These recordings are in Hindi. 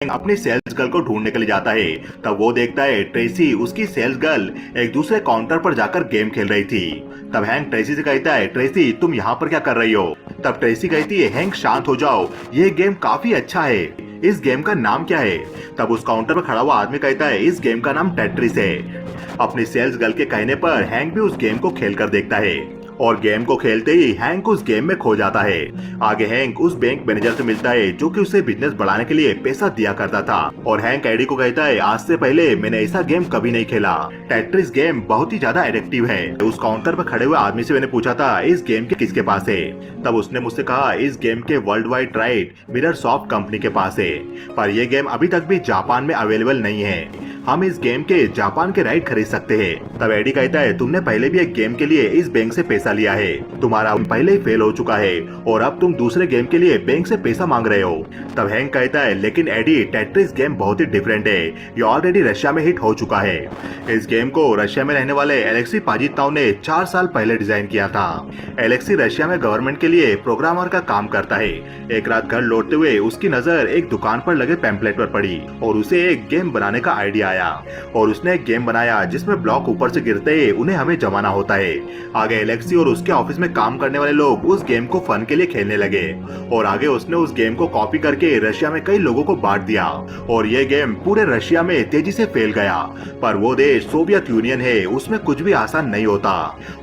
अपनी सेल्स गर्ल को ढूंढने के लिए जाता है। तब वो देखता है ट्रेसी उसकी सेल्स गर्ल एक दूसरे काउंटर पर जाकर गेम खेल रही थी। तब हैंक ट्रेसी से कहता है, ट्रेसी तुम यहाँ पर क्या कर रही हो? तब ट्रेसी कहती है, हैंक शांत हो जाओ, ये गेम काफी अच्छा है, इस गेम का नाम क्या है? तब उस काउंटर पर खड़ा हुआ आदमी कहता है, इस गेम का नाम टेट्रिस है। अपनी सेल्स गर्ल के कहने पर हैंक भी उस गेम को खेल कर देखता है और गेम को खेलते ही हैंक उस गेम में खो जाता है। आगे हैंक उस बैंक मैनेजर से मिलता है जो कि उसे बिजनेस बढ़ाने के लिए पैसा दिया करता था और हैंक एडी को कहता है, आज से पहले मैंने ऐसा गेम कभी नहीं खेला, टेट्रिस गेम बहुत ही ज्यादा एडिक्टिव है। उस काउंटर पर खड़े हुए आदमी से मैंने पूछा था, इस गेम के किसके पास है? तब उसने मुझसे कहा, इस गेम के world wide right mirror soft company के पास है, पर यह गेम अभी तक भी जापान में अवेलेबल नहीं है। हम इस गेम के जापान के राइट खरीद सकते हैं। तब एडी कहता है, तुमने पहले भी एक गेम के लिए इस बैंक से पैसा लिया है, तुम्हारा पहले ही फेल हो चुका है और अब तुम दूसरे गेम के लिए बैंक से पैसा मांग रहे हो। तब हैंक कहता है, लेकिन एडी टेट्रिस गेम बहुत ही डिफरेंट है, ये ऑलरेडी रशिया में हिट हो चुका है। इस गेम को रशिया में रहने वाले एलेक्सी पाजिताव ने 4 साल पहले डिजाइन किया था। एलेक्सी रशिया में गवर्नमेंट के लिए प्रोग्रामर का काम करता है। एक रात घर लौटते हुए उसकी नजर एक दुकान पर लगे पैम्पलेट पर पड़ी और उसे एक गेम बनाने का आइडिया आया और उसने एक गेम बनाया जिसमें ब्लॉक ऊपर से गिरते ही उन्हें हमें जमाना होता है। आगे एलेक्सी और उसके ऑफिस में काम करने वाले लोग उस गेम को फन के लिए खेलने लगे और आगे उसने उस गेम को कॉपी करके रशिया में कई लोगों को बांट दिया और ये गेम पूरे रशिया में तेजी से फैल गया। पर वो देश सोवियत यूनियन है, उसमें कुछ भी आसान नहीं होता।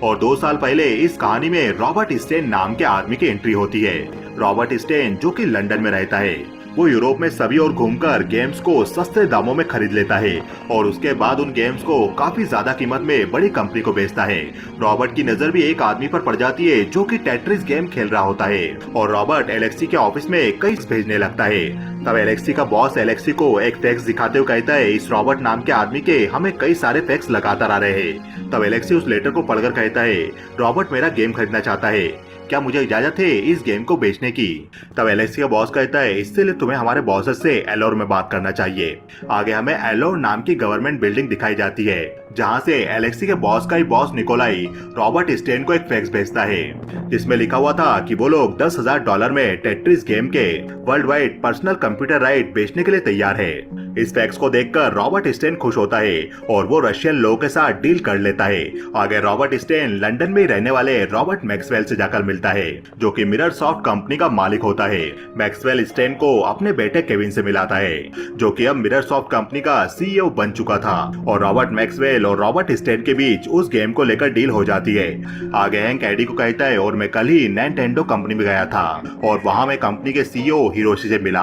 और 2 साल पहले इस कहानी में रॉबर्ट स्टेन नाम के आदमी की एंट्री होती है। रॉबर्ट स्टेन जो कि लंदन में रहता है, वो यूरोप में सभी और घूमकर गेम्स को सस्ते दामों में खरीद लेता है और उसके बाद उन गेम्स को काफी ज्यादा कीमत में बड़ी कंपनी को बेचता है। रॉबर्ट की नजर भी एक आदमी पर पड़ जाती है जो कि टेट्रिस गेम खेल रहा होता है और रॉबर्ट एलेक्सी के ऑफिस में कई भेजने लगता है। तब एलेक्सी का बॉस एलेक्सी को एक फैक्स दिखाते हुए कहता है, इस रॉबर्ट नाम के आदमी के हमें कई सारे फैक्स लगातार आ रहे हैं। तब एलेक्सी उस लेटर को पढ़कर कहता है, रॉबर्ट मेरा गेम खरीदना चाहता है, क्या मुझे इजाजत है इस गेम को बेचने की? तब एलेक्सी का बॉस कहता है, इससे लिए तुम्हें हमारे बॉस से एलोर में बात करना चाहिए। आगे हमें एलोर नाम की गवर्नमेंट बिल्डिंग दिखाई जाती है जहां से एलेक्सी के बॉस का ही बॉस निकोलाई रॉबर्ट स्टेन को एक फैक्स भेजता है जिसमें लिखा हुआ था कि वो लोग $10,000 में टेट्रिस गेम के world wide personal computer right बेचने के लिए तैयार है। इस फैक्स को देखकर रॉबर्ट स्टेन खुश होता है और वो रशियन लोगों के साथ डील कर लेता है। आगे रॉबर्ट स्टेन लंदन में रहने वाले रॉबर्ट मैक्सवेल से जाकर मिलता है जो कि मिरर सॉफ्ट कंपनी का मालिक होता है। मैक्सवेल स्टेन को अपने बेटे केविन से मिलाता है जो कि अब मिरर सॉफ्ट कंपनी का सीईओ बन चुका था और रॉबर्ट मैक्सवेल और रॉबर्ट स्टेन के बीच उस गेम को लेकर डील हो जाती है। आगे हैंक एडी को कहता है, और मैं कल ही निंटेंडो कंपनी में गया था और वहां मैं कंपनी के सीईओ हिरोशी से मिला।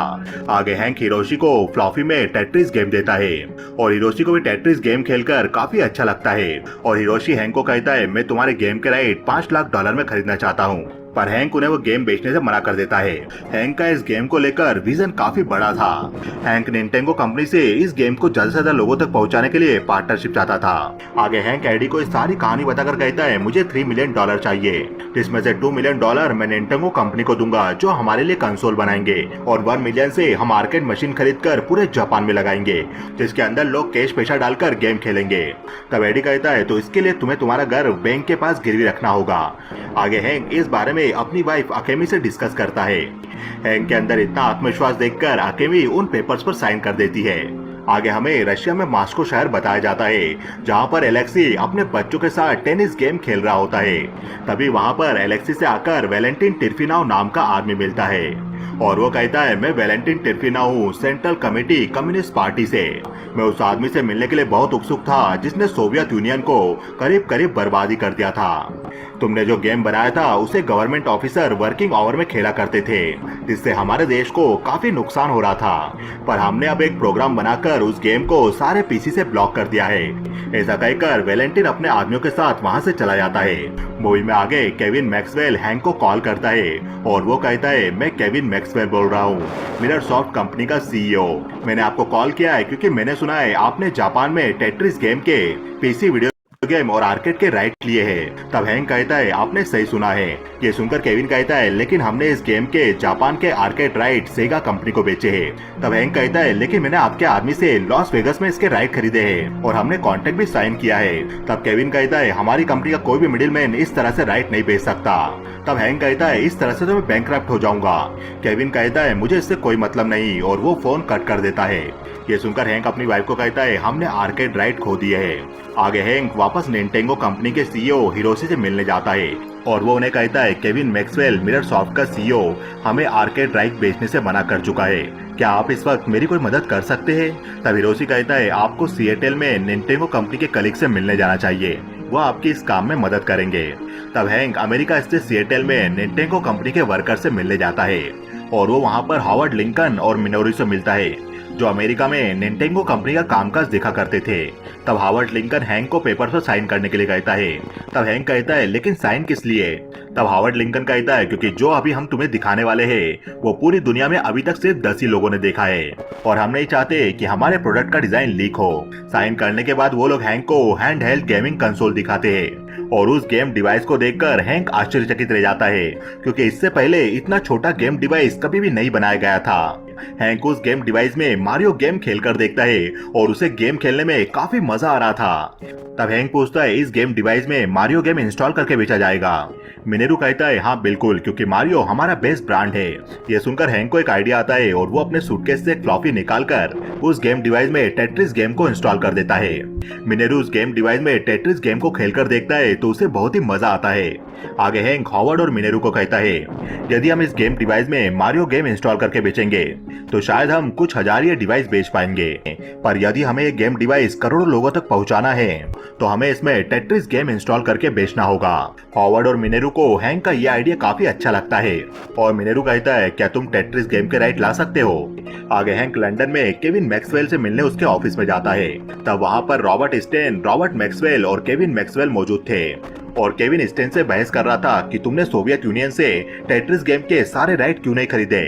आगे हैंक हिरोशी को फ्लॉफी में टेट्रिस गेम देता है और हिरोशी को भी टेट्रिस गेम खेलकर काफी अच्छा लगता है और हिरोशी हैंक को कहता है, मैं तुम्हारे गेम के राइट $5 लाख में खरीदना चाहता हूँ। पर हैंक उन्हें वो गेम बेचने से मना कर देता है। हैंक का इस गेम को लेकर विजन काफी बड़ा था। हैंक निंटेंडो कंपनी से इस गेम को ज्यादा से ज्यादा लोगों तक पहुंचाने के लिए पार्टनरशिप चाहता था। आगे हैंक एडी को इस सारी कहानी बताकर कहता है, मुझे $3 मिलियन चाहिए, जिसमें से $2 मिलियन मैं निंटेंडो कंपनी को दूंगा जो हमारे लिए कंसोल बनाएंगे और 1 मिलियन से हम आर्केड मशीन खरीद कर पूरे जापान में लगाएंगे जिसके अंदर लोग कैश पैसा डालकर गेम खेलेंगे। तब एडी कहता है, तो इसके लिए तुम्हें तुम्हारा घर बैंक के पास गिरवी रखना होगा। आगे हैंक इस बारे में अपनी वाइफ अकेमी से डिस्कस करता है। हैंक के अंदर इतना आत्मविश्वास देखकर अकेमी उन पेपर्स पर साइन कर देती है। आगे हमें रशिया में मॉस्को शहर बताया जाता है जहां पर एलेक्सी अपने बच्चों के साथ टेनिस गेम खेल रहा होता है। तभी वहां पर एलेक्सी से आकर वैलेंटिन टिर्फिनाव नाम का आदमी मिलता है और वो कहता है, मैं वैलेंटिन टिर्फिनाव हूँ सेंट्रल कमेटी कम्युनिस्ट पार्टी से। मैं उस आदमी से मिलने के लिए बहुत उत्सुक था जिसने सोवियत यूनियन को करीब करीब बर्बादी कर दिया था। तुमने जो गेम बनाया था उसे गवर्नमेंट ऑफिसर वर्किंग आवर में खेला करते थे जिससे हमारे देश को काफी नुकसान हो रहा था, पर हमने अब एक प्रोग्राम बनाकर उस गेम को सारे पीसी से ब्लॉक कर दिया है। ऐसा कहकर वैलेंटिन अपने आदमियों के साथ वहां से चला जाता है। मूवी में आगे केविन मैक्सवेल हैंक को कॉल करता है और वो कहता है, मैं केविन मैक्सवेल बोल रहा हूँ, मिरर सॉफ्ट कंपनी का सीईओ। मैंने आपको कॉल किया है क्योंकि मैंने सुना है आपने जापान में टेट्रिस गेम के पीसी वीडियो गेम और आर्केड के राइट लिए हैं। तब हैंक कहता है आपने सही सुना है। ये सुनकर केविन कहता है लेकिन हमने इस गेम के जापान के आर्केड राइट सेगा कंपनी को बेचे हैं। तब हैंक कहता है लेकिन मैंने आपके आदमी से लॉस वेगस में इसके राइट खरीदे हैं और हमने कॉन्ट्रैक्ट भी साइन किया है। तब केविन कहता है हमारी कंपनी का कोई भी मिडिलमैन इस तरह से राइट नहीं बेच सकता। तब हैंक कहता है इस तरह से तो मैं बैंकक्रप्ट हो जाऊंगा। केविन कहता है मुझे इससे कोई मतलब नहीं और वो फोन कट कर देता है। ये सुनकर हैंक अपनी वाइफ को कहता है हमने आर्केड राइट खो दिए है। आगे हैंक वापस निंटेंगो कंपनी के सीईओ हिरोशी से मिलने जाता है और वो उन्हें कहता है केविन मैक्सवेल मिररसॉफ्ट का सीईओ हमें आर्केड राइट बेचने से मना कर चुका है, क्या आप इस वक्त मेरी कोई मदद कर सकते हैं। तब हिरोशी कहता है आपको सिएटल में निंटेंगो कंपनी के कलीग से मिलने जाना चाहिए, वो आपकी इस काम में मदद करेंगे। तब हैंक अमेरिका स्थित सिएटल में निंटेंगो कंपनी के वर्कर से मिलने जाता है और वो वहाँ पर हावर्ड लिंकन और मिनोरी से मिलता है जो अमेरिका में निंटेंगो कंपनी का कामकाज देखा करते थे। तब हावर्ड लिंकन हैंक को पेपर पर साइन करने के लिए कहता है। तब हैंक कहता है लेकिन साइन किस लिए। तब हावर्ड लिंकन कहता है क्योंकि जो अभी हम तुम्हें दिखाने वाले हैं वो पूरी दुनिया में अभी तक सिर्फ 10 ही लोगों ने देखा है और हम नहीं चाहते कि हमारे प्रोडक्ट का डिजाइन लीक हो। साइन करने के बाद वो लोग हैंक को हैंड हेल्ड गेमिंग कंसोल दिखाते हैं और उस गेम डिवाइस को देखकर हैंक आश्चर्यचकित रह जाता है क्योंकि इससे पहले इतना छोटा गेम डिवाइस कभी भी नहीं बनाया गया था। हैंक उस गेम डिवाइस में मारियो गेम खेलकर देखता है और उसे गेम खेलने में काफी मजा आ रहा था। तब हैंक पूछता है इस गेम डिवाइस में मारियो गेम इंस्टॉल करके बेचा जाएगा। मिनेरू कहता है हाँ बिल्कुल, क्योंकि मारियो हमारा बेस्ट ब्रांड है। यह सुनकर हैंक को एक आइडिया आता है और वो अपने सूटकेस से एक फ्लॉपी निकालकर उस गेम डिवाइस में टेट्रिस गेम को इंस्टॉल कर देता है। मिनेरू उस गेम डिवाइस में टेट्रिस गेम को खेलकर देखता है तो उसे बहुत ही मजा आता है। आगे हैंक हॉवर्ड और मिनेरू को कहता है यदि हम इस गेम डिवाइस में मारियो गेम इंस्टॉल करके बेचेंगे तो शायद हम कुछ हजार ये डिवाइस बेच पाएंगे, पर यदि हमें ये गेम डिवाइस करोड़ों लोगों तक पहुंचाना है तो हमें इसमें टेट्रिस गेम इंस्टॉल करके बेचना होगा। हॉवर्ड और मिनेरू को हैंक का ये आइडिया काफी अच्छा लगता है और मिनेरू कहता है क्या तुम टेट्रिस गेम के राइट ला सकते हो। आगे हैंक लंदन में केविन मैक्सवेल से मिलने उसके ऑफिस में जाता है। तब वहाँ पर रॉबर्ट स्टेन, रॉबर्ट मैक्सवेल और केविन मैक्सवेल मौजूद थे और केविन स्टेन से बहस कर रहा था कि तुमने सोवियत यूनियन से टेट्रिस गेम के सारे राइट क्यों नहीं खरीदे।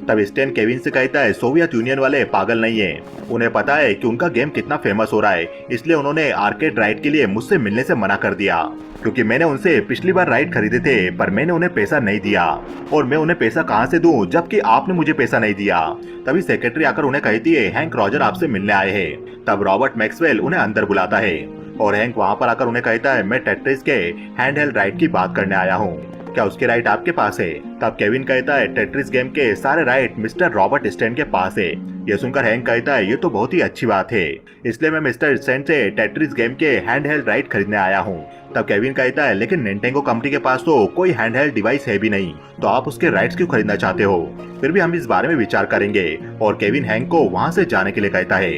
तब स्टेन केविन से कहता है सोवियत यूनियन वाले पागल नहीं है, उन्हें पता है कि उनका गेम कितना फेमस हो रहा है, इसलिए उन्होंने आर्केड राइट के लिए मुझसे मिलने से मना कर दिया क्योंकि मैंने उनसे पिछली बार राइट खरीदे थे पर मैंने उन्हें पैसा नहीं दिया और मैं उन्हें पैसा कहां से दूं जबकि आपने मुझे पैसा नहीं दिया। तभी सेक्रेटरी आकर उन्हें कहती है हैंक रॉजर आपसे मिलने आए हैं। तब रॉबर्ट मैक्सवेल उन्हें अंदर बुलाता है और हैंक वहाँ पर आकर उन्हें कहता है मैं टेट्रिस के हैंड हेल्ड राइट की बात करने आया हूँ, क्या उसके राइट आपके पास है। तब केविन कहता है टेट्रिस गेम के सारे राइट मिस्टर रॉबर्ट स्टेन के पास है। यह सुनकर हैंक कहता है ये तो बहुत ही अच्छी बात है, इसलिए मैं मिस्टर स्टेन से टेट्रिस गेम के हैंड हेल्ड राइट खरीदने आया हूँ। तब केविन कहता है लेकिन निंटेंगो कंपनी के पास तो कोई हैंड हेल्ड डिवाइस है भी नहीं, तो आप उसके राइट्स क्यों खरीदना चाहते हो। फिर भी हम इस बारे में विचार करेंगे और केविन हैंक को वहाँ से जाने के लिए कहता है।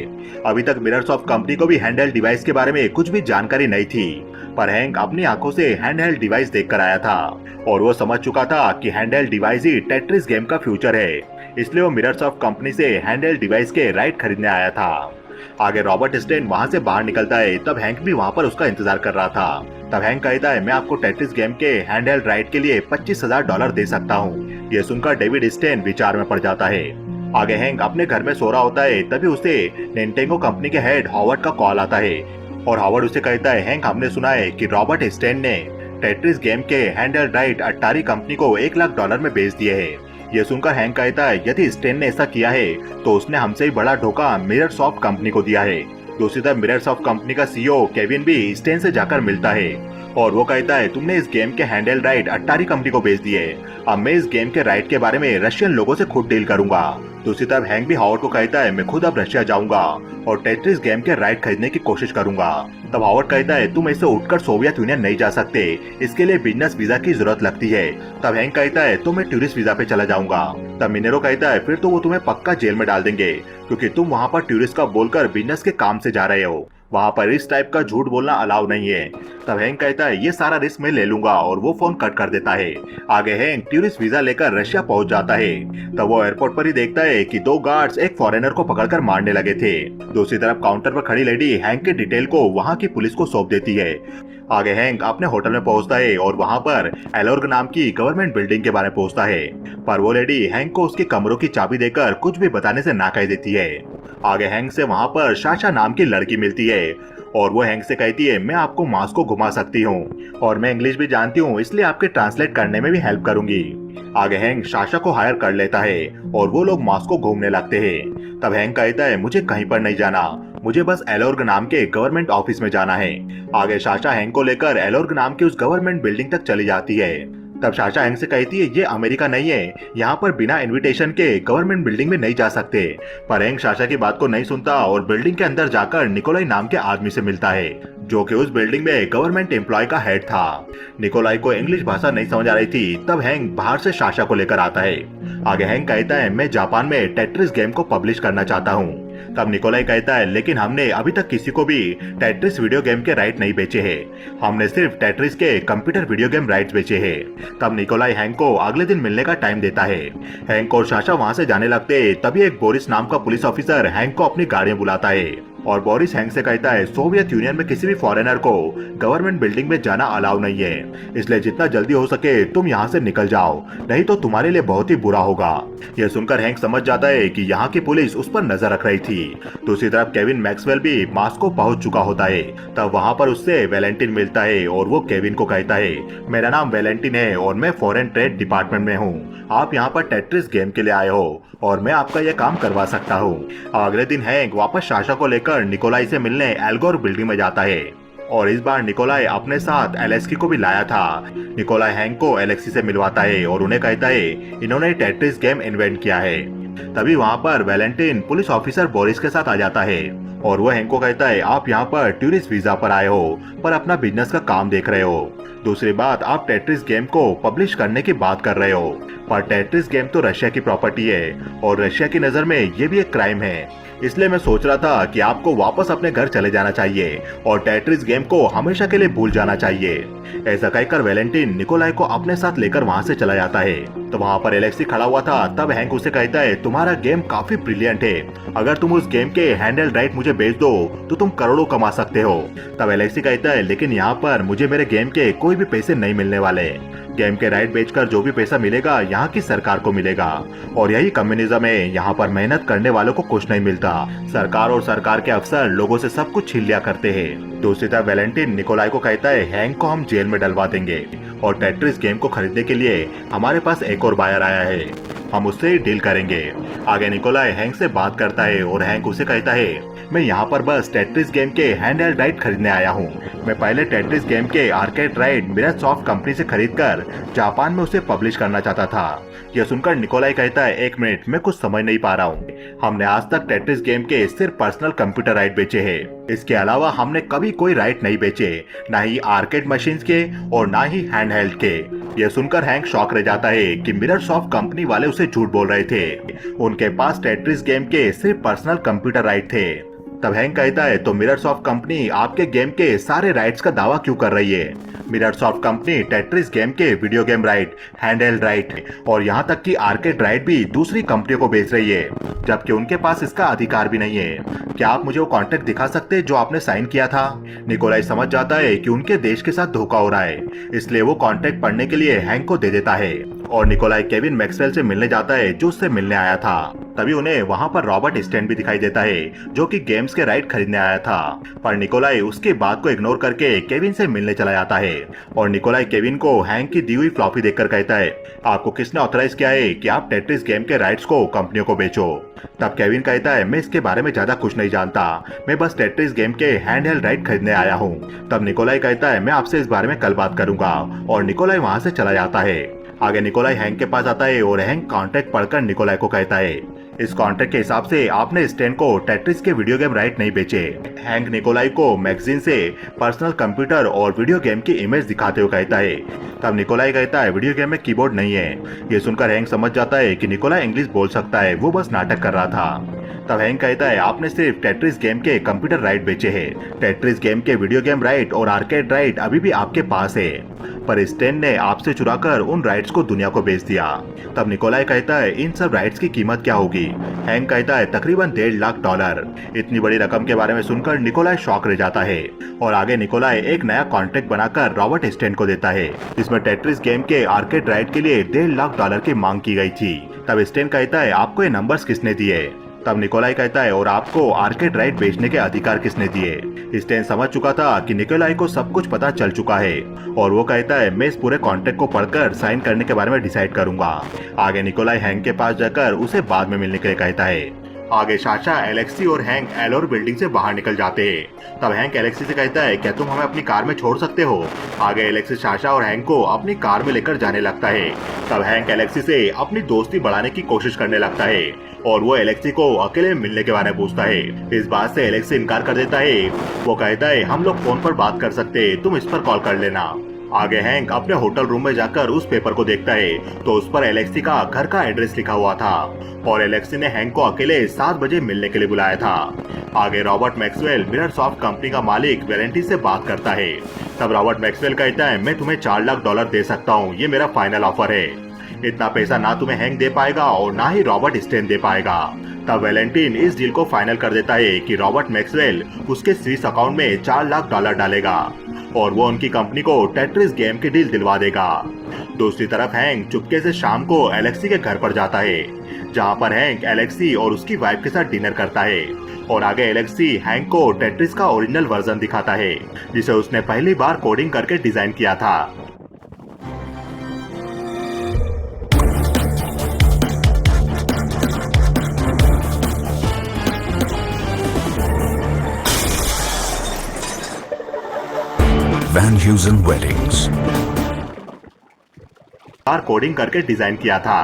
अभी तक मिररसॉफ्ट कंपनी को भी हैंड हेल्ड डिवाइस के बारे में कुछ भी जानकारी नहीं थी, पर हैंक अपनी आंखों से हैंड हेल्ड डिवाइस देखकर आया था और वो समझ चुका था कि हैंड हेल्ड डिवाइस ही टेट्रिस गेम का फ्यूचर है, इसलिए वो मिररसॉफ्ट कंपनी से हैंड हेल्ड डिवाइस के राइट खरीदने आया था। आगे रॉबर्ट स्टेन वहाँ से बाहर निकलता है, तब हैंक भी वहाँ पर उसका इंतजार कर रहा था। तब हैंक कहता है मैं आपको टेट्रिस गेम के हैंड हेल्ड राइट के लिए $25,000 दे सकता हूँ। ये सुनकर डेविड स्टेन विचार में पड़ जाता है। आगे हैंक अपने घर में सो रहा होता है, तभी उसे निंटेंगो कंपनी के हेड हॉवर्ड का कॉल आता है और हॉवर्ड उसे कहता है हैंक हमने सुना है कि रॉबर्ट स्टेन ने टेट्रिस गेम के हैंड हेल्ड राइट अटारी कंपनी को $1 लाख में बेच दिए है। ये सुनकर हैंक कहता है यदि स्टेन ने ऐसा किया है तो उसने हमसे ही बड़ा धोखा मिररसॉफ्ट कंपनी को दिया है। दूसरी तरफ मिररसॉफ्ट कंपनी का सीईओ केविन भी स्टेन से जाकर मिलता है और वो कहता है तुमने इस गेम के हैंडल राइट अटारी कंपनी को बेच दिए, अब मैं इस गेम के राइट के बारे में रशियन लोगों से खुद डील करूंगा। दूसरी तरफ हैंक भी हॉवर्ड को कहता है मैं खुद अब रशिया जाऊंगा और टेट्रिस गेम के राइट खरीदने की कोशिश करूंगा। तब हॉवर्ड कहता है तुम ऐसे उठकर सोवियत यूनियन नहीं जा सकते, इसके लिए बिजनेस वीजा की जरूरत लगती है। तब हैंक कहता है तो मैं टूरिस्ट वीजा पे चला जाऊंगा। तब मिनेरो कहता है फिर तो वो तुम्हें पक्का जेल में डाल देंगे क्योंकि तुम वहाँ पर टूरिस्ट का बोलकर बिजनेस के काम से जा रहे हो, वहाँ पर इस टाइप का झूठ बोलना अलाउ नहीं है। तब हैंक कहता है ये सारा रिस्क मैं ले लूंगा और वो फोन कट कर देता है। आगे हैंक टूरिस्ट वीजा लेकर रशिया पहुंच जाता है। तब वो एयरपोर्ट पर ही देखता है कि 2 गार्ड्स एक फॉरेनर को पकड़कर मारने लगे थे। दूसरी तरफ काउंटर पर खड़ी लेडी हैंक के डिटेल को वहाँ की पुलिस को सौंप देती है। आगे हैंक अपने होटल में पहुंचता है और वहाँ पर एलोर्ग नाम की गवर्नमेंट बिल्डिंग के बारे में पूछता है, पर वो लेडी हैंक को उसके कमरों की चाबी देकर कुछ भी बताने से ना कह देती है। आगे हैंक से वहाँ पर शाशा नाम की लड़की मिलती है और वो हैंक से कहती है मैं आपको माउस को घुमा सकती हूँ और मैं इंग्लिश भी जानती हूँ, इसलिए आपके ट्रांसलेट करने में भी हेल्प करूंगी। आगे हैंक साशा को हायर कर लेता है और वो लोग माउस को घूमने लगते हैं। तब हैंक कहता है मुझे कहीं पर नहीं जाना, मुझे बस एलोर्ग नाम के गवर्नमेंट ऑफिस में जाना है। आगे साशा हैंक को लेकर एलोर्ग नाम की उस गवर्नमेंट बिल्डिंग तक चली जाती है। तब साशा हैंक से कहती है ये अमेरिका नहीं है, यहाँ पर बिना इनविटेशन के गवर्नमेंट बिल्डिंग में नहीं जा सकते। पर हैंक साशा की बात को नहीं सुनता और बिल्डिंग के अंदर जाकर निकोलाई नाम के आदमी से मिलता है, जो कि उस बिल्डिंग में गवर्नमेंट एम्प्लॉय का हेड था। निकोलाई को इंग्लिश भाषा नहीं समझ आ रही थी। तब हैंक बाहर से साशा को लेकर आता है। आगे हैंक कहता है मैं जापान में टेट्रिस गेम को पब्लिश करना चाहता हूँ। तब निकोलाई कहता है लेकिन हमने अभी तक किसी को भी टेट्रिस वीडियो गेम के राइट नहीं बेचे हैं, हमने सिर्फ टेट्रिस के कंप्यूटर वीडियो गेम राइट्स बेचे हैं। तब निकोलाई हैंक को अगले दिन मिलने का टाइम देता है। हैंक और साशा वहां से जाने लगते हैं। तभी एक बोरिस नाम का पुलिस ऑफिसर हैंक को अपनी गाड़ी में बुलाता है और बोरिस हैंक से कहता है सोवियत यूनियन में किसी भी फॉरेनर को गवर्नमेंट बिल्डिंग में जाना अलाउ नहीं है, इसलिए जितना जल्दी हो सके तुम यहाँ से निकल जाओ, नहीं तो तुम्हारे लिए बहुत ही बुरा होगा। यह सुनकर हैंक समझ जाता है कि यहाँ की पुलिस उस पर नजर रख रही थी। दूसरी तरफ केविन मैक्सवेल भी मॉस्को पहुंच चुका होता है। तब वहाँ पर उससे वैलेंटिन मिलता है और वो केविन को कहता है मेरा नाम वैलेंटिन है और मैं फॉरेन ट्रेड डिपार्टमेंट में हूँ, आप यहाँ पर टेट्रिस गेम के लिए आए हो और मैं आपका यह काम करवा सकता हूँ। अगले दिन हैंक वापस साशा को लेकर निकोलाई से मिलने एल्गोर बिल्डिंग में जाता है और इस बार निकोलाई अपने साथ एलेक्सी को भी लाया था। निकोलाई हैंक को एलेक्सी से मिलवाता है और उन्हें कहता है इन्होंने टेट्रिस गेम इन्वेंट किया है। तभी वहाँ पर वैलेंटिन पुलिस ऑफिसर बोरिस के साथ आ जाता है और वो हैंक को कहता है आप यहाँ पर टूरिस्ट वीजा पर आए हो पर अपना बिजनेस का काम देख रहे हो। दूसरी बात आप टेट्रिस गेम को पब्लिश करने की बात कर रहे हो, पर टेट्रिस गेम तो रशिया की प्रॉपर्टी है और रशिया की नजर में ये भी एक क्राइम है, इसलिए मैं सोच रहा था कि आपको वापस अपने घर चले जाना चाहिए और टेट्रिस गेम को हमेशा के लिए भूल जाना चाहिए। ऐसा कहकर वैलेंटिन निकोलाई को अपने साथ लेकर वहाँ से चला जाता है। तो वहाँ पर एलेक्सी खड़ा हुआ था। तब हैंक उसे कहता है तुम्हारा गेम काफी ब्रिलियंट है, अगर तुम उस गेम के हैंडल राइट मुझे बेच दो तो तुम करोड़ों कमा सकते हो। तब एलेक्सी कहता है लेकिन यहाँ पर मुझे मेरे गेम के कोई भी पैसे नहीं मिलने वाले, गेम के राइट बेचकर जो भी पैसा मिलेगा यहाँ की सरकार को मिलेगा और यही कम्युनिज्म है, यहाँ पर मेहनत करने वालों को कुछ नहीं मिलता, सरकार और सरकार के अफसर लोगों से सब कुछ छीन लिया करते हैं। दूसरी तरफ वैलेंटिन निकोलाई को कहता है हैंक को हम जेल में डलवा देंगे और टेट्रिस गेम को खरीदने के लिए हमारे पास एक और बायर आया है, हम उससे डील करेंगे। आगे निकोलाई हैंक से बात करता है और हैंक उसे कहता है मैं यहाँ पर बस टेट्रिस गेम के हैंडहेल्ड राइट खरीदने आया हूँ, मैं पहले टेट्रिस गेम के आर्केड राइट मिररसॉफ्ट कंपनी से खरीदकर जापान में उसे पब्लिश करना चाहता था। यह सुनकर निकोलाई कहता है एक मिनट, मैं कुछ समझ नहीं पा रहा हूँ, हमने आज तक टेट्रिस गेम के सिर्फ पर्सनल कंप्यूटर राइट बेचे हैं, इसके अलावा हमने कभी कोई राइट नहीं बेचे, ना ही आर्केड मशीन्स के और ना ही हैंडहेल्ड के। यह सुनकर हैंक शॉक रह जाता है कि मिररसॉफ्ट कंपनी वाले उसे झूठ बोल रहे थे, उनके पास टेट्रिस गेम के सिर्फ पर्सनल कंप्यूटर राइट थे। तब हैंक कहता है तो मिररसॉफ्ट कंपनी आपके गेम के सारे राइट्स का दावा क्यों कर रही है? मिररसॉफ्ट कंपनी टेट्रिस गेम के video game right, handheld right और यहाँ तक कि आर्केड राइट भी दूसरी कंपनियों को बेच रही है, जबकि उनके पास इसका अधिकार भी नहीं है। क्या आप मुझे वो कॉन्ट्रैक्ट दिखा सकते हैं जो आपने साइन किया था? निकोलाई समझ जाता है कि उनके देश के साथ धोखा हो रहा है, इसलिए वो कॉन्ट्रैक्ट पढ़ने के लिए हैंक को दे देता है और निकोलाई केविन मैक्सवेल से मिलने जाता है जो उससे मिलने आया था। तभी उन्हें वहाँ पर रॉबर्ट स्टैंड भी दिखाई देता है जो कि गेम्स के राइट खरीदने आया था, पर निकोलाई उसकी बात को इग्नोर करके केविन से मिलने चला जाता है और निकोलाई केविन को हैंक की दी हुई फ्लॉपी देखकर कहता है आपको किसने ऑथराइज किया है कि आप टेट्रिस गेम के राइट्स को कंपनियों को बेचो? तब केविन कहता है मैं इसके बारे में ज्यादा कुछ नहीं जानता, मैं बस टेट्रिस गेम के हैंडहेल्ड राइट खरीदने आया हूँ। तब निकोलाई कहता है मैं आपसे इस बारे में कल बात करूंगा और निकोलाई वहाँ से चला जाता है। आगे निकोलाई हैंक के पास आता है और हैंक कॉन्ट्रैक्ट पढ़कर निकोलाई को कहता है इस कॉन्ट्रैक्ट के हिसाब से आपने स्टैन को टेट्रिस के वीडियो गेम राइट नहीं बेचे। हैंक निकोलाई को मैगजीन से पर्सनल कंप्यूटर और वीडियो गेम की इमेज दिखाते हुए कहता है। तब निकोलाई कहता है वीडियो गेम में कीबोर्ड नहीं है। ये सुनकर हैंक समझ जाता है कि निकोलाई इंग्लिश बोल सकता है, वो बस नाटक कर रहा था। तब हैंक कहता है आपने सिर्फ टेट्रिस गेम के कंप्यूटर राइट बेचे हैं, टेट्रिस गेम के वीडियो गेम राइट और आर्केड राइट अभी भी आपके पास है, पर स्टैन ने आपसे चुराकर उन राइट्स को दुनिया को बेच दिया। तब निकोलाई कहता है इन सब राइट्स की कीमत क्या होगी? हैंक कहता है तकरीबन $1.5 लाख। इतनी बड़ी रकम के बारे में सुनकर निकोलाई शॉक रह जाता है और आगे निकोलाई एक नया कॉन्ट्रैक्ट बनाकर रॉबर्ट स्टैन को देता है, जिसमें टेट्रिस गेम के आर्केड राइट के लिए $1.5 लाख की मांग की गई थी। तब स्टैन कहता है आपको ये नंबर्स किसने दिए? तब निकोलाई कहता है, और आपको आर्केड राइट बेचने के अधिकार किसने दिए? स्टैन समझ चुका था कि निकोलाई को सब कुछ पता चल चुका है और वो कहता है, मैं इस पूरे कॉन्ट्रैक्ट को पढ़कर साइन करने के बारे में डिसाइड करूंगा। आगे निकोलाई हैंक के पास जाकर उसे बाद में मिलने के लिए कहता है। आगे साशा, एलेक्सी और हैंक एलोर बिल्डिंग से बाहर निकल जाते हैं। तब हैंक एलेक्सी से कहता है, क्या तुम हमें अपनी कार में छोड़ सकते हो? आगे एलेक्सी साशा और हैंक को अपनी कार में लेकर जाने लगता है। तब हैंक एलेक्सी से अपनी दोस्ती बढ़ाने की कोशिश करने लगता है और वो एलेक्सी को अकेले मिलने के बारे में पूछता है। इस बात से एलेक्सी इनकार कर देता है। वो कहता है, हम लोग फोन पर बात कर सकते, तुम इस पर कॉल कर लेना। आगे हैंक अपने होटल रूम में जाकर उस पेपर को देखता है तो उस पर एलेक्सी का घर का एड्रेस लिखा हुआ था और एलेक्सी ने हैंक को अकेले 7 बजे मिलने के लिए बुलाया था। आगे रॉबर्ट मैक्सवेल मिररसॉफ्ट कंपनी का मालिक वैलेंटिन से बात करता है। तब रॉबर्ट मैक्सवेल कहता है, मैं तुम्हें $4 लाख दे सकता हूँ, ये मेरा फाइनल ऑफर है। इतना पैसा ना तुम्हें हैंक दे पाएगा और ना ही रॉबर्ट स्टेन दे पाएगा। तब वैलेंटिन इस डील को फाइनल कर देता है कि रॉबर्ट मैक्सवेल उसके स्विस अकाउंट में $4 लाख डालेगा और वो उनकी कंपनी को टेट्रिस गेम की डील दिलवा देगा। दूसरी तरफ हैंक चुपके से शाम को एलेक्सी के घर पर जाता है, जहाँ पर हैंक एलेक्सी और उसकी वाइफ के साथ डिनर करता है और आगे एलेक्सी हैंक को टेट्रिस का ओरिजिनल वर्जन दिखाता है जिसे उसने पहली बार कोडिंग करके डिजाइन किया था। Van Heusen Weddings कोडिंग करके डिजाइन किया था।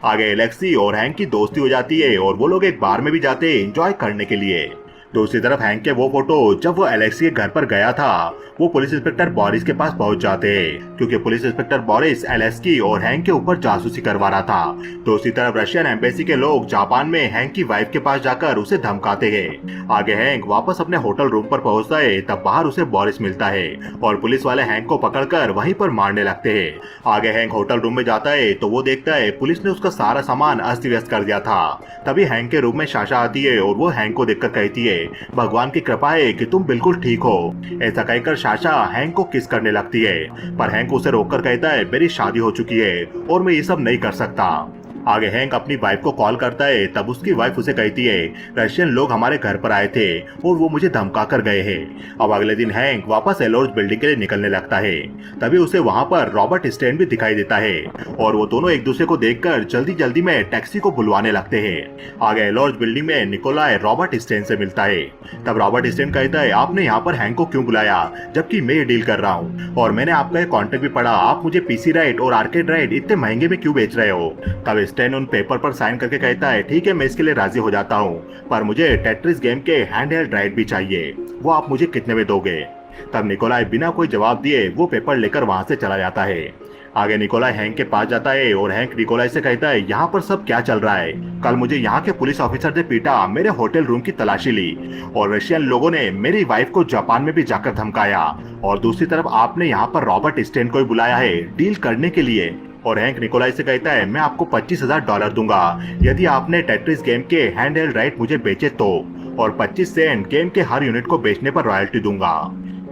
आगे एलेक्सी और हैंक की दोस्ती हो जाती है और वो लोग एक बार में भी जाते हैं एंजॉय करने के लिए। दूसरी तरफ हैंक के वो फोटो जब वो एलेक्सी के घर पर गया था वो पुलिस इंस्पेक्टर बोरिस के पास पहुंच जाते हैं क्योंकि पुलिस इंस्पेक्टर बोरिस एलेक्सी और हैंक के ऊपर जासूसी करवा रहा था। दूसरी तरफ रशियन एम्बेसी के लोग जापान में हैंक की वाइफ के पास जाकर उसे धमकाते हैं। आगे हैंक वापस अपने होटल रूम पर पहुंचता है, तब बाहर उसे बोरिस मिलता है और पुलिस वाले हैंक को पकड़कर वहीं पर मारने लगते हैं। आगे हैंक होटल रूम में जाता है तो वो देखता है पुलिस ने उसका सारा सामान अस्त व्यस्त कर दिया था। तभी हैंक के रूम में साशा आती है और वो हैंक को देखकर कहती है, भगवान की कृपा है कि तुम बिल्कुल ठीक हो। ऐसा कहकर साशा हैंक को किस करने लगती है पर हैंक उसे रोककर कहता है, मेरी शादी हो चुकी है और मैं ये सब नहीं कर सकता। आगे हैंक अपनी वाइफ को कॉल करता है, तब उसकी वाइफ उसे कहती है, रशियन लोग हमारे घर पर आए थे और वो मुझे धमका कर गए हैं। अब अगले दिन हैंक वापस एलोर्स बिल्डिंग के लिए निकलने लगता है। तभी उसे वहाँ पर रॉबर्ट स्टेन भी दिखाई देता है और वो दोनों एक दूसरे को देखकर जल्दी जल्दी में टैक्सी को बुलवाने लगते हैं। आगे एलोर्स बिल्डिंग में निकोलाई रॉबर्ट स्टेन से मिलता है। तब रॉबर्ट स्टेन कहता है, आपने यहाँ पर हैंक को क्यों बुलाया जबकि मैं ये डील कर रहा हूँ और मैंने आपका एक कॉन्ट्रैक्ट भी पढ़ा, आप मुझे पीसी राइट और आर्केड राइट इतने महंगे में क्यों बेच रहे हो? तब स्टेन उन पेपर पर साइन करके कहता है, ठीक है मैं इसके लिए राजी हो जाता हूँ पर मुझे टेट्रिस गेम के हैंड हेल्ड राइट भी चाहिए, वो आप मुझे कितने में दोगे? तब निकोलाई बिना कोई जवाब दिए वो पेपर लेकर वहां से चला जाता है। आगे निकोलाई हैंक के पास जाता है और हैंक निकोलाई से कहता है, यहाँ पर सब क्या चल रहा है? कल मुझे यहाँ के पुलिस ऑफिसर ने पीटा, मेरे होटल रूम की तलाशी ली और रशियन लोगों ने मेरी वाइफ को जापान में भी जाकर धमकाया और दूसरी तरफ आपने यहाँ पर रॉबर्ट स्टेन को बुलाया है डील करने के लिए। और हैंक निकोलाई से कहता है, मैं आपको $25,000 दूंगा यदि आपने टेट्रिस गेम के हैंड हेल्ड राइट मुझे बेचे तो, और 25 सेंट गेम के हर यूनिट को बेचने पर रॉयल्टी दूंगा।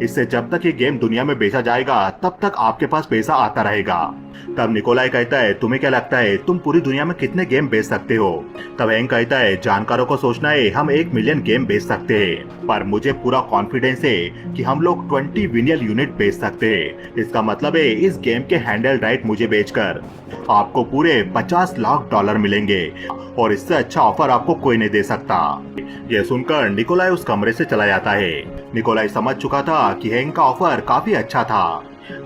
इससे जब तक ये गेम दुनिया में बेचा जाएगा तब तक आपके पास पैसा आता रहेगा। तब निकोलाई कहता है, तुम्हें क्या लगता है तुम पूरी दुनिया में कितने गेम बेच सकते हो? तब हैंक कहता है, जानकारों को सोचना है हम 1 मिलियन गेम बेच सकते हैं पर मुझे पूरा कॉन्फिडेंस है कि हम लोग 20 विनियल यूनिट बेच सकते हैं। इसका मतलब है इस गेम के हैंडल राइट मुझे बेचकर आपको पूरे $50 लाख मिलेंगे और इससे अच्छा ऑफर आपको कोई नहीं दे सकता। यह सुनकर निकोलाई उस कमरे से चला जाता है। निकोलाई समझ चुका था कि हैंक का ऑफर काफी अच्छा था।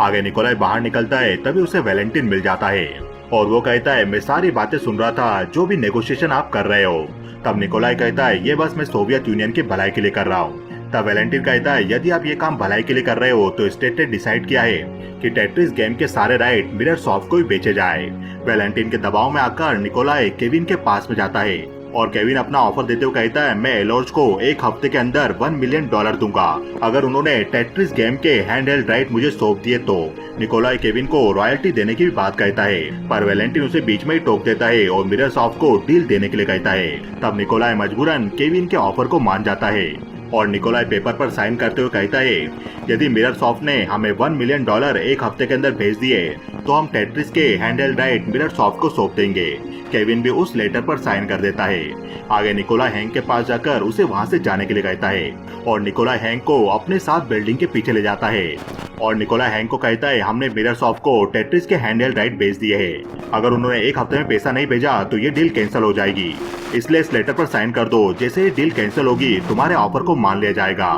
आगे निकोलाई बाहर निकलता है तभी उसे वैलेंटिन मिल जाता है और वो कहता है, मैं सारी बातें सुन रहा था जो भी नेगोशिएशन आप कर रहे हो। तब निकोलाई कहता है, ये बस मैं सोवियत यूनियन की भलाई के लिए कर रहा हूँ। तब वैलेंटिन कहता है, यदि आप ये काम भलाई के लिए कर रहे हो तो स्टेट ने डिसाइड किया है कि टेट्रिस गेम के सारे राइट मिररसॉफ्ट को ही बेचे जाए। वैलेंटिन के दबाव में आकर निकोलाई केविन के पास में जाता है और केविन अपना ऑफर देते हुए कहता है, मैं एलोर्स को 1 हफ्ते के अंदर $1 मिलियन दूंगा अगर उन्होंने टेट्रिस गेम के हैंड हेल्ड राइट मुझे सौंप दिए तो। निकोलाई केविन को रॉयल्टी देने की भी बात कहता है पर वैलेंटिन उसे बीच में ही टोक देता है और मिररसॉफ्ट को डील देने के लिए कहता है। तब निकोलाई मजबूरन केविन के ऑफर को मान जाता है और निकोलाई पेपर पर साइन करते हुए कहता है, यदि मिररसॉफ्ट ने हमें $1 मिलियन एक हफ्ते के अंदर भेज दिए तो हम टेट्रिस के हैंडल राइट मिररसॉफ्ट को सौंप देंगे। केविन भी उस लेटर पर साइन कर देता है। आगे निकोलाई हैंक के पास जाकर उसे वहां से जाने के लिए कहता है और निकोलाई हैंक को अपने साथ बिल्डिंग के पीछे ले जाता है और निकोलाई हैंक को कहता है, हमने मिररसॉफ्ट को टेट्रिस के हैंडल राइट भेज दिए हैं। अगर उन्होंने एक हफ्ते में पैसा नहीं भेजा तो ये डील कैंसिल हो जाएगी, इसलिए इस लेटर पर साइन कर दो। जैसे ही डील कैंसिल होगी तुम्हारे ऑफर को मान लिया जाएगा।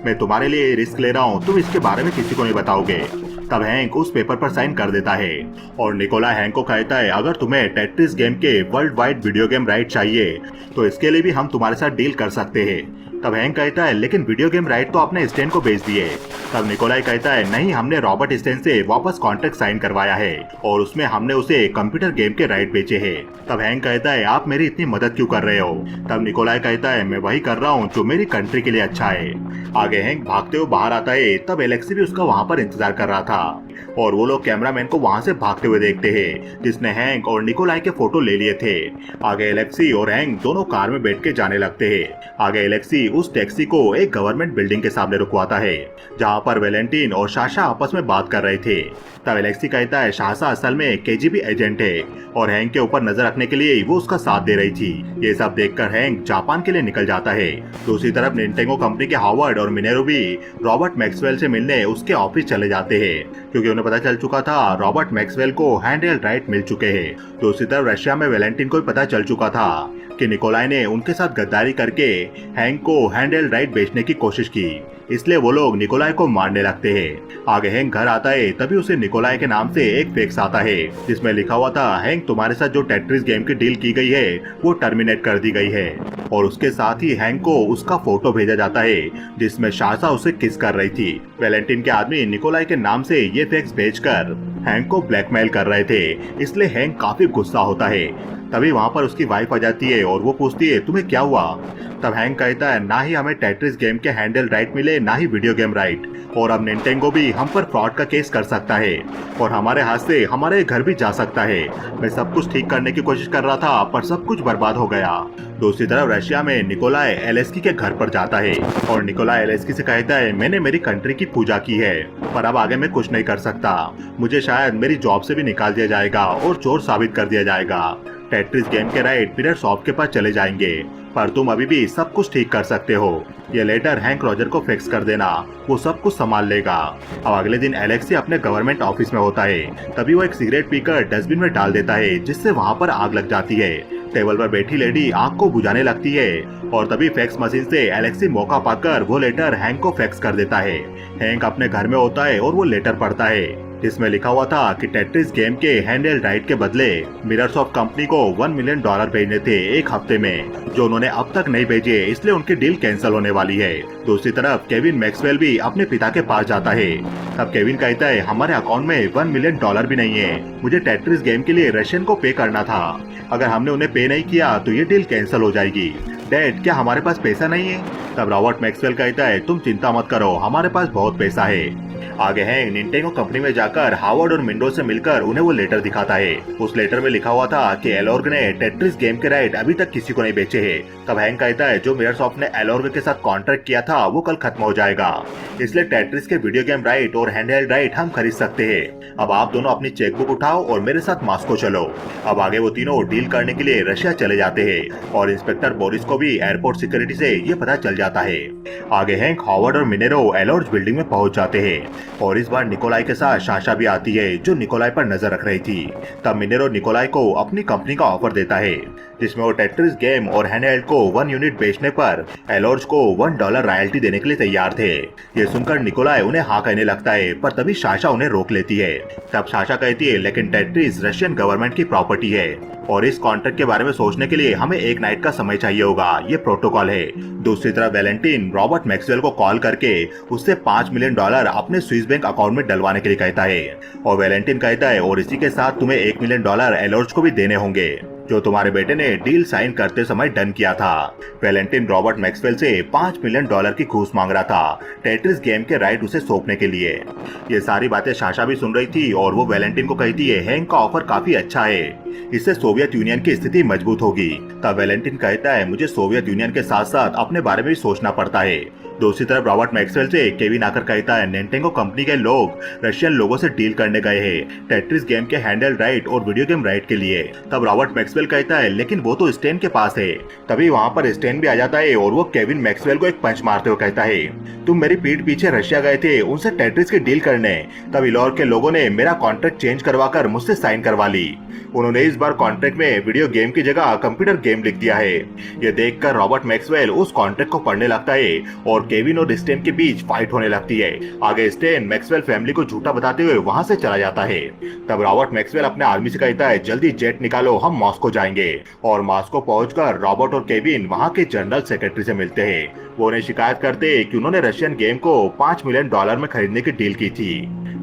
मैं तुम्हारे लिए रिस्क ले रहा हूँ, तुम इसके बारे में किसी को नहीं बताओगे। तब हैंक उस पेपर पर साइन कर देता है और निकोलाई हैंक को कहता है, अगर तुम्हें टेट्रिस गेम के world wide video game right चाहिए तो इसके लिए भी हम तुम्हारे साथ डील कर सकते हैं। तब हैंक कहता है, लेकिन वीडियो गेम राइट तो आपने स्टेन को बेच दिए। तब निकोलाई कहता है, नहीं, हमने रॉबर्ट स्टेन से वापस कॉन्ट्रैक्ट साइन करवाया है और उसमें हमने उसे कंप्यूटर गेम के राइट बेचे हैं। तब हैंक कहता है, आप मेरी इतनी मदद क्यों कर रहे हो? तब निकोलाई कहता है, मैं वही कर रहा हूँ जो मेरी कंट्री के लिए अच्छा है। आगे हैंक भागते हुए बाहर आता है। तब एलेक्सी भी उसका वहाँ पर इंतजार कर रहा था और वो लोग कैमरामैन को वहाँ से भागते हुए देखते हैं जिसने हैंक और निकोलाई के फोटो ले लिए थे। आगे एलेक्सी और हैंक दोनों कार में बैठ के जाने लगते हैं। आगे एलेक्सी उस टैक्सी को एक गवर्नमेंट बिल्डिंग के सामने रुकवाता है जहाँ पर वेलेंटिन और साशा आपस में बात कर रहे थे। तब एलेक्सी कहता है, साशा असल में केजीबी एजेंट है और हैंक के ऊपर नजर रखने के लिए वो उसका साथ दे रही थी। ये सब देखकर हैंक जापान के लिए निकल जाता है। दूसरी तरफ निंटेंगो कंपनी के हावर्ड और मिनेरो भी रॉबर्ट मैक्सवेल से मिलने उसके ऑफिस चले जाते हैं क्योंकि उन्हें पता चल चुका था रॉबर्ट मैक्सवेल को हैंडल राइट मिल चुके हैं। दूसरी तरफ रशिया में वेलेंटिन को भी पता चल चुका था कि निकोलाई ने उनके साथ गद्दारी करके हैंक को हैंडल राइट बेचने की कोशिश की, इसलिए वो लोग निकोलाई को मारने लगते हैं। आगे हैंक घर आता है, तभी उसे निकोलाई के नाम से एक फैक्स आता है जिसमें लिखा हुआ था, हैंक तुम्हारे साथ जो टेट्रिस गेम की डील की गई है वो टर्मिनेट कर दी गई है। और उसके साथ ही हैंक को उसका फोटो भेजा जाता है जिसमें साशा उसे किस कर रही थी। वेलेंटिन के आदमी निकोलाई के नाम से ये फैक्स भेजकर हैंक को ब्लैकमेल कर रहे थे, इसलिए हैंक काफी गुस्सा होता है। तभी वहाँ पर उसकी वाइफ आ जाती है और वो पूछती है, तुम्हें क्या हुआ? तब हैंक कहता है, ना ही हमें टेट्रिस गेम के हैंडल राइट मिले, ना ही वीडियो गेम राइट, और अब निंटेंगो भी हम पर फ्रॉड का केस कर सकता है और हमारे हाथ से हमारे घर भी जा सकता है। मैं सब कुछ ठीक करने की कोशिश कर रहा था पर सब कुछ बर्बाद हो गया। दूसरी तरफ रशिया में निकोलाई एलेस्की के घर पर जाता है और निकोलाई एलेस्की से कहता है, मैंने मेरी कंट्री की पूजा की है पर अब आगे मैं कुछ नहीं कर सकता। मुझे शायद मेरी जॉब से भी निकाल दिया जाएगा और चोर साबित कर दिया जाएगा। टेट्रिस गेम के राइट मिररसॉफ्ट के पास चले जाएंगे पर तुम अभी भी सब कुछ ठीक कर सकते हो। ये लेटर हैंक रॉजर को फिक्स कर देना, वो सब कुछ संभाल लेगा। अब अगले दिन एलेक्सी अपने गवर्नमेंट ऑफिस में होता है। तभी वो एक सिगरेट पीकर डस्टबिन में डाल देता है जिससे वहाँ पर आग लग जाती है। टेबल पर बैठी लेडी आग को बुझाने लगती है और तभी फैक्स मशीन से एलेक्सी मौका पाकर वो लेटर हैंक को फैक्स कर देता है। हैंक अपने घर में होता है और वो लेटर पढ़ता है जिसमें लिखा हुआ था कि टेट्रिस गेम के हैंडल राइट के बदले मिररसॉफ्ट कंपनी को $1 मिलियन भेजने थे एक हफ्ते में, जो उन्होंने अब तक नहीं भेजे, इसलिए उनकी डील कैंसिल होने वाली है। दूसरी तरफ केविन मैक्सवेल भी अपने पिता के पास जाता है। तब केविन कहता है, हमारे अकाउंट में $1 मिलियन भी नहीं है, मुझे टेट्रिस गेम के लिए रशियन को पे करना था। अगर हमने उन्हें पे नहीं किया तो ये डील कैंसिल हो जाएगी। डैड, क्या हमारे पास पैसा नहीं है? तब रॉबर्ट मैक्सवेल कहता है, तुम चिंता मत करो, हमारे पास बहुत पैसा है। आगे है निंटेंगो कंपनी में जाकर हावर्ड और मिंडो से मिलकर उन्हें वो लेटर दिखाता है। उस लेटर में लिखा हुआ था कि एलोर्ग ने टेट्रिस गेम के राइट अभी तक किसी को नहीं बेचे हैं। तब हैंक कहता है, जो मिररसॉफ्ट ने एलोर्ग के साथ कॉन्ट्रैक्ट किया था वो कल खत्म हो जाएगा, इसलिए टेट्रिस के वीडियो गेम राइट और हैंडहेल्ड राइट हम खरीद सकते हैं। अब आप दोनों अपनी चेकबुक उठाओ और मेरे साथ मॉस्को चलो। अब आगे वो तीनों डील करने के लिए रशिया चले जाते हैं और इंस्पेक्टर बोरिस को भी एयरपोर्ट सिक्योरिटी से ये पता चल जाता है। आगे हैंक, हावर्ड और मिनेरो एलोर्ज बिल्डिंग में पहुंच जाते हैं और इस बार निकोलाई के साथ साशा भी आती है जो निकोलाई पर नजर रख रही थी। तब मिनेरो निकोलाई को अपनी कंपनी का ऑफर देता है जिसमें वो टेट्रिस गेम और हैंडहेल्ड को 1 यूनिट बेचने पर एलोर्ज को $1 रॉयल्टी देने के लिए तैयार थे। ये सुनकर निकोलाई उन्हें हाँ कहने लगता है पर तभी साशा उन्हें रोक लेती है। तब साशा कहती है, लेकिन टेट्रिस रशियन गवर्नमेंट की प्रॉपर्टी है और इस कॉन्ट्रैक्ट के बारे में सोचने के लिए हमें एक नाइट का समय चाहिए होगा, ये प्रोटोकॉल है। दूसरी तरफ वेलेंटिन रॉबर्ट मैक्सवेल को कॉल करके उससे $5 मिलियन अपने स्विस बैंक अकाउंट में डलवाने के लिए कहता है और वेलेंटिन कहता है, और इसी के साथ तुम्हें $1 मिलियन एलोर्ज को भी देने होंगे जो तुम्हारे बेटे ने डील साइन करते समय डन किया था। वैलेंटिन रॉबर्ट मैक्सवेल से $5 मिलियन की घूस मांग रहा था टेट्रिस गेम के राइट उसे सौंपने के लिए। ये सारी बातें साशा भी सुन रही थी और वो वैलेंटिन को कहती है हैंक का ऑफर काफी अच्छा है, इससे सोवियत यूनियन की स्थिति मजबूत होगी। तब वैलेंटिन कहता है मुझे सोवियत यूनियन के साथ साथ अपने बारे में भी सोचना पड़ता है। दूसरी तरफ रॉबर्ट मैक्सवेल से केविन आकर कहता है निंटेंडो कंपनी के लोग रशियन लोगों से डील करने गए हैं टेट्रिस गेम के हैंडल राइट और वीडियो गेम राइट के लिए। तब रॉबर्ट मैक्सवेल कहता है लेकिन वो तो स्टेन के पास है। तभी वहाँ पर स्टेन भी आ जाता है और वो केविन मैक्सवेल को एक पंच मारते हुए कहता है तुम मेरी पीठ पीछे रशिया गए थे उनसे टेट्रिस की डील करने, तब इलोर के लोगों ने मेरा कॉन्ट्रैक्ट चेंज करवाकर मुझसे साइन करवा ली। उन्होंने इस बार कॉन्ट्रैक्ट में वीडियो गेम की जगह कंप्यूटर गेम लिख दिया है। ये देखकर रॉबर्ट मैक्सवेल उस कॉन्ट्रैक्ट को पढ़ने लगता है और केविन और स्टेन के बीच फाइट होने लगती है। आगे स्टेन मैक्सवेल फैमिली को झूठा बताते हुए वहाँ से चला जाता है। तब रॉबर्ट मैक्सवेल अपने आर्मी से कहता है जल्दी जेट निकालो, हम मॉस्को जाएंगे। और मॉस्को पहुंचकर रॉबर्ट और केविन वहाँ के जनरल सेक्रेटरी से मिलते हैं। वो उन्हें शिकायत करते हैं कि उन्होंने रशियन गेम को $5 मिलियन में खरीदने की डील की थी,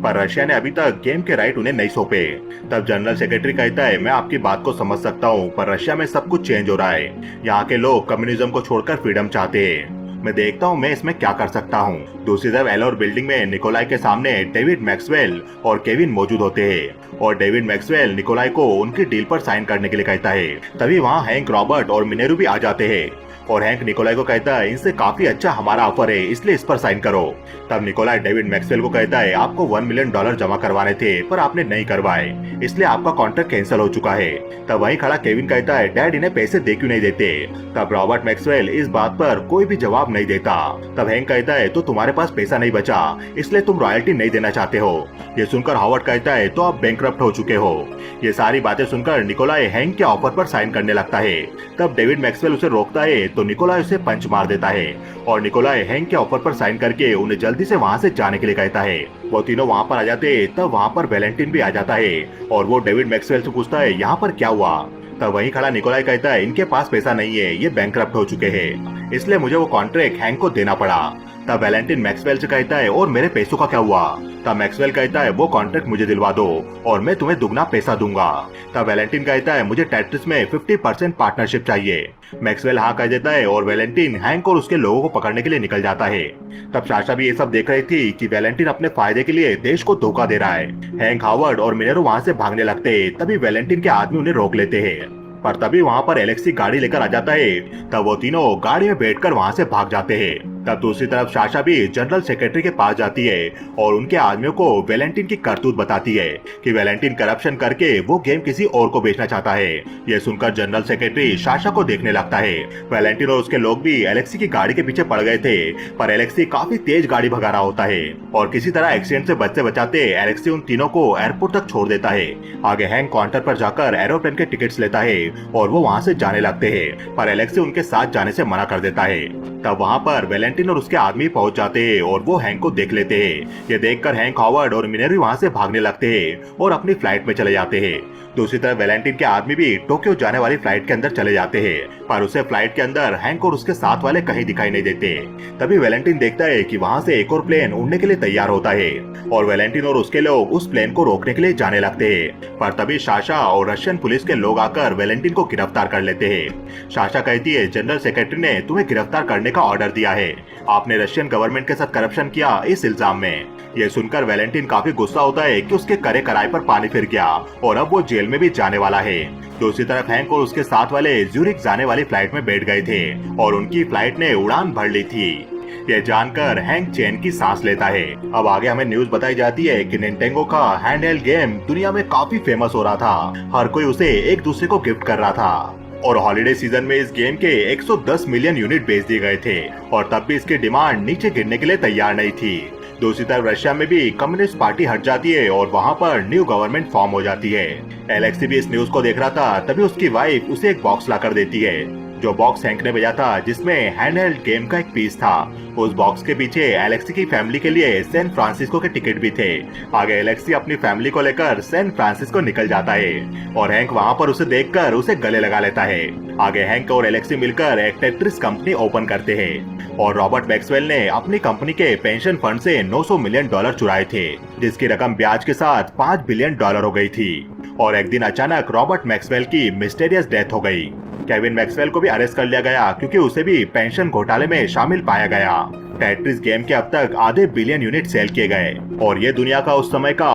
पर रशिया ने अभी तक गेम के राइट उन्हें नहीं सौंपे। तब जनरल सेक्रेटरी कहता है मैं आपकी बात को समझ सकता हूँ, पर रशिया में सब कुछ चेंज हो रहा है। यहाँ के लोग कम्युनिज्म को छोड़कर फ्रीडम चाहते हैं। मैं देखता हूँ मैं इसमें क्या कर सकता हूँ। दूसरी तरफ एलोर बिल्डिंग में निकोलाई के सामने डेविड मैक्सवेल और केविन मौजूद होते हैं और डेविड मैक्सवेल निकोलाई को उनकी डील पर साइन करने के लिए कहता है। तभी वहाँ हैंक, रॉबर्ट और मिनेरू भी आ जाते हैं और हैंक निकोलाई को कहता है इनसे काफी अच्छा हमारा ऑफर है, इसलिए इस पर साइन करो। तब निकोलाई डेविड मैक्सवेल को कहता है आपको $1 मिलियन जमा करवाने थे पर आपने नहीं करवाए, इसलिए आपका कॉन्ट्रैक्ट कैंसिल हो चुका है। तब वहीं खड़ा केविन कहता है डैड इन्हें पैसे दे क्यों नहीं देते। तब रॉबर्ट मैक्सवेल इस बात पर कोई भी जवाब नहीं देता। तब हैंक कहता है तो तुम्हारे पास पैसा नहीं बचा इसलिए तुम रॉयल्टी नहीं देना चाहते हो। ये सुनकर हॉवर्ड कहता है तो आप बैंकरप्ट हो चुके हो। ये सारी बातें सुनकर निकोलाई हैंक के ऑफर पर साइन करने लगता है। तब डेविड मैक्सवेल उसे रोकता है तो निकोलाई उसे पंच मार देता है और निकोलाई हैंक के ऑफर पर साइन करके उन्हें जल्दी से वहाँ से जाने के लिए कहता है। वो तीनों वहाँ पर आ जाते हैं। तब वहाँ पर वैलेंटिन भी आ जाता है और वो डेविड मैक्सवेल से पूछता है यहाँ पर क्या हुआ। तब वहीं खड़ा निकोलाई कहता है इनके पास पैसा नहीं है, ये बैंकरप्ट हो चुके हैं, इसलिए मुझे वो कॉन्ट्रैक्ट हैंक को देना पड़ा। तब वैलेंटिन मैक्सवेल से कहता है और मेरे पैसों का क्या हुआ। तब मैक्सवेल कहता है वो कॉन्ट्रैक्ट मुझे दिलवा दो और मैं तुम्हें दुगना पैसा दूंगा। तब वैलेंटिन कहता है मुझे टेट्रिस में 50% पार्टनरशिप चाहिए। मैक्सवेल हाँ कह देता है और वैलेंटिन हैंक और उसके लोगों को पकड़ने के लिए निकल जाता है। तब साशा भी ये सब देख रही थी कि वैलेंटिन अपने फायदे के लिए देश को धोखा दे रहा है। हैंक, हावर्ड और मिनेरो वहाँ से भागने लगते हैं। तभी वैलेंटिन के आदमी उन्हें रोक लेते हैं, पर तभी वहाँ पर एलेक्सी गाड़ी लेकर आ जाता है। तब वो तीनों गाड़ी में बैठकर वहाँ से भाग जाते हैं। तब दूसरी तरफ साशा भी जनरल सेक्रेटरी के पास जाती है और उनके आदमियों को वैलेंटिन की करतूत बताती है कि वैलेंटिन करप्शन करके वो गेम किसी और को बेचना चाहता है। ये सुनकर जनरल सेक्रेटरी साशा को देखने लगता है। वैलेंटिन और उसके लोग भी एलेक्सी की गाड़ी के पीछे पड़ गए थे, पर एलेक्सी काफी तेज गाड़ी भगा रहा होता है और किसी तरह एक्सीडेंट से बचते बचाते एलेक्सी उन तीनों को एयरपोर्ट तक छोड़ देता है। आगे हैंक काउंटर पर जाकर एरोप्लेन के टिकट्स लेता है और वो वहाँ से जाने लगते हैं, पर एलेक्सी उनके साथ जाने से मना कर देता है। तब वहाँ पर वैलेंटिन और उसके आदमी पहुंच जाते हैं और वो हैंक को देख लेते हैं। ये देखकर हैंक, हावर्ड और मिनेरू वहाँ से भागने लगते हैं और अपनी फ्लाइट में चले जाते हैं। दूसरी तरफ वैलेंटिन के आदमी भी टोक्यो जाने वाली फ्लाइट के अंदर चले जाते हैं, पर उसे फ्लाइट के अंदर हैंक और उसके साथ वाले कहीं दिखाई नहीं देते। तभी वैलेंटिन देखता है कि वहाँ से एक और प्लेन उड़ने के लिए तैयार होता है और वैलेंटिन और उसके लोग उस प्लेन को रोकने के लिए जाने लगते हैं, पर तभी साशा और रशियन पुलिस के लोग आकर वैलेंटिन को गिरफ्तार कर लेते हैं। साशा कहती है जनरल सेक्रेटरी ने तुम्हें गिरफ्तार करने का ऑर्डर दिया है, आपने रशियन गवर्नमेंट के साथ करप्शन किया इस इल्जाम में। ये सुनकर वैलेंटिन काफी गुस्सा होता है कि उसके करे कराए पर पानी फिर गया और अब वो जेल में भी जाने वाला है। दूसरी तरफ हैंक और उसके साथ वाले ज्यूरिख जाने वाली फ्लाइट में बैठ गए थे और उनकी फ्लाइट ने उड़ान भर ली थी। ये जानकर हैंक चैन की सांस लेता है। अब आगे हमें न्यूज बताई जाती है कि निंटेंडो का हैंडहेल्ड गेम दुनिया में काफी फेमस हो रहा था, हर कोई उसे एक दूसरे को गिफ्ट कर रहा था और हॉलिडे सीजन में इस गेम के 110 मिलियन यूनिट बेच दिए गए थे और तब भी इसकी डिमांड नीचे गिरने के लिए तैयार नहीं थी। दूसरी तरफ रशिया में भी कम्युनिस्ट पार्टी हट जाती है और वहाँ पर न्यू गवर्नमेंट फॉर्म हो जाती है। एलेक्सी भी इस न्यूज को देख रहा था, तभी उसकी वाइफ उसे एक बॉक्स लाकर देती है, जो बॉक्स हैंक ने भेजा था जिसमें हैंडहेल्ड गेम का एक पीस था। उस बॉक्स के पीछे एलेक्सी की फैमिली के लिए सैन फ्रांसिस्को के टिकट भी थे। आगे एलेक्सी अपनी फैमिली को लेकर सैन फ्रांसिस्को निकल जाता है और हैंक वहाँ पर उसे देखकर उसे गले लगा लेता है। आगे हैंक और एलेक्सी मिलकर एक टेट्रिस कंपनी ओपन करते हैं और रॉबर्ट मैक्सवेल ने अपनी कंपनी के पेंशन फंड से $900 मिलियन चुराए थे, जिसकी रकम ब्याज के साथ $5 बिलियन हो गई थी। और एक दिन अचानक रॉबर्ट मैक्सवेल की मिस्टीरियस डेथ हो गई। केविन मैक्सवेल को भी अरेस्ट कर लिया गया क्योंकि उसे भी पेंशन घोटाले में शामिल पाया गया। टेट्रिस गेम के अब तक आधे बिलियन यूनिट सेल किए गए और ये दुनिया का उस समय का